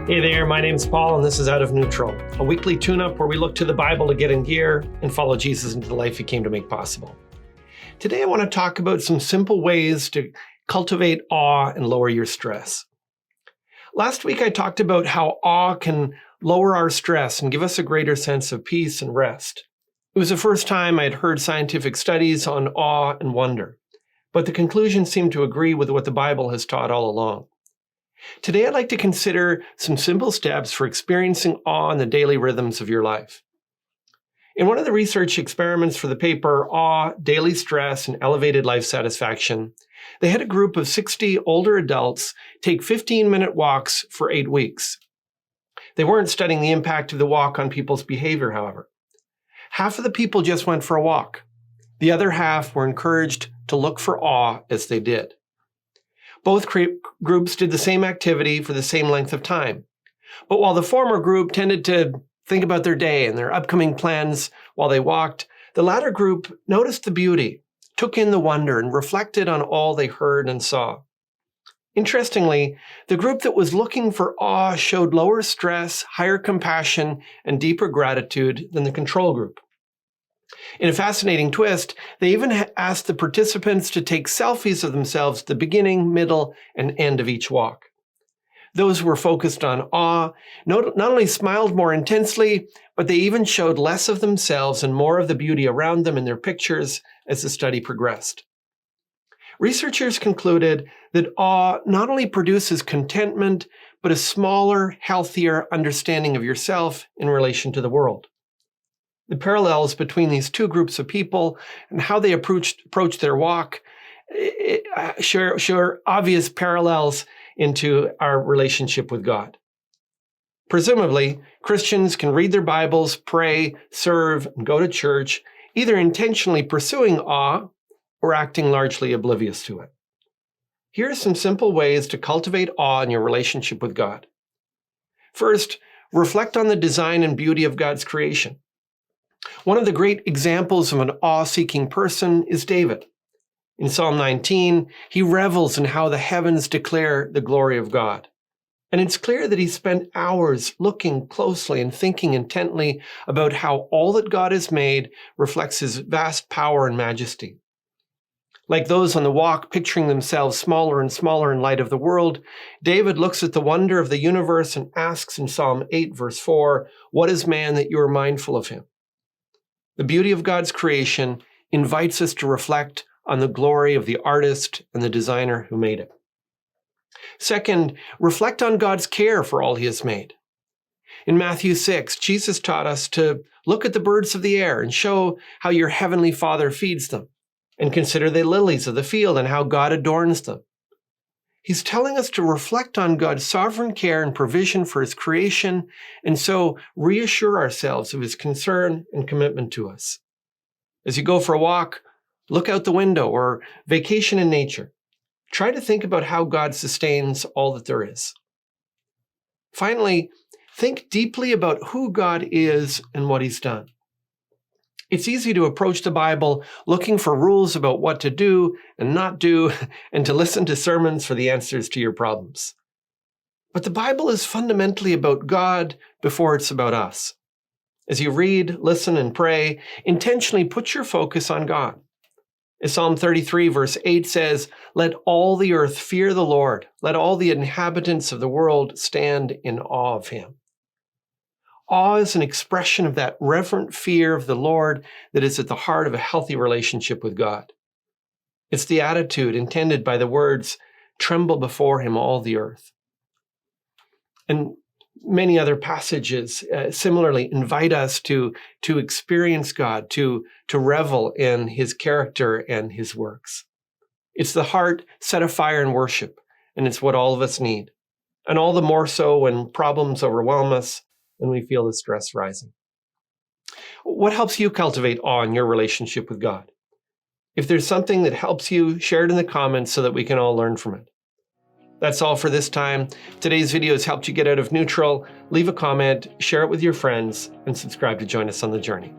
Hey there, my name's Paul, and this is Out of Neutral, a weekly tune-up where we look to the Bible to get in gear and follow Jesus into the life he came to make possible. Today I want to talk about some simple ways to cultivate awe and lower your stress. Last week I talked about how awe can lower our stress and give us a greater sense of peace and rest. It was the first time I had heard scientific studies on awe and wonder, but the conclusions seemed to agree with what the Bible has taught all along. Today, I'd like to consider some simple steps for experiencing awe in the daily rhythms of your life. In one of the research experiments for the paper, Awe, Daily Stress, and Elevated Life Satisfaction, they had a group of 60 older adults take 15-minute walks for 8 weeks. They weren't studying the impact of the walk on people's behavior, however. Half of the people just went for a walk. The other half were encouraged to look for awe as they did. Both groups did the same activity for the same length of time. But while the former group tended to think about their day and their upcoming plans while they walked, the latter group noticed the beauty, took in the wonder, and reflected on all they heard and saw. Interestingly, the group that was looking for awe showed lower stress, higher compassion, and deeper gratitude than the control group. In a fascinating twist, they even asked the participants to take selfies of themselves at the beginning, middle, and end of each walk. Those who were focused on awe not only smiled more intensely, but they even showed less of themselves and more of the beauty around them in their pictures as the study progressed. Researchers concluded that awe not only produces contentment, but a smaller, healthier understanding of yourself in relation to the world. The parallels between these two groups of people and how they approach their walk share obvious parallels into our relationship with God. Presumably, Christians can read their Bibles, pray, serve, and go to church, either intentionally pursuing awe or acting largely oblivious to it. Here are some simple ways to cultivate awe in your relationship with God. First, reflect on the design and beauty of God's creation. One of the great examples of an awe-seeking person is David. In Psalm 19, he revels in how the heavens declare the glory of God. And it's clear that he spent hours looking closely and thinking intently about how all that God has made reflects his vast power and majesty. Like those on the walk picturing themselves smaller and smaller in light of the world, David looks at the wonder of the universe and asks in Psalm 8, verse 4, "What is man that you are mindful of him?" The beauty of God's creation invites us to reflect on the glory of the artist and the designer who made it. Second, reflect on God's care for all he has made. In Matthew 6, Jesus taught us to look at the birds of the air and show how your heavenly Father feeds them, and consider the lilies of the field and how God adorns them. He's telling us to reflect on God's sovereign care and provision for his creation, and so reassure ourselves of his concern and commitment to us. As you go for a walk, look out the window, or vacation in nature. Try to think about how God sustains all that there is. Finally, think deeply about who God is and what he's done. It's easy to approach the Bible looking for rules about what to do and not do, and to listen to sermons for the answers to your problems. But the Bible is fundamentally about God before it's about us. As you read, listen, and pray, intentionally put your focus on God. As Psalm 33, verse 8 says, "Let all the earth fear the Lord. Let all the inhabitants of the world stand in awe of him." Awe is an expression of that reverent fear of the Lord that is at the heart of a healthy relationship with God. It's the attitude intended by the words, "Tremble before him, all the earth." And many other passages similarly invite us to experience God, to revel in his character and his works. It's the heart set afire in worship, and it's what all of us need. And all the more so when problems overwhelm us and we feel the stress rising. What helps you cultivate awe in your relationship with God? If there's something that helps you, share it in the comments so that we can all learn from it. That's all for this time. Today's video has helped you get out of neutral. Leave a comment, share it with your friends, and subscribe to join us on the journey.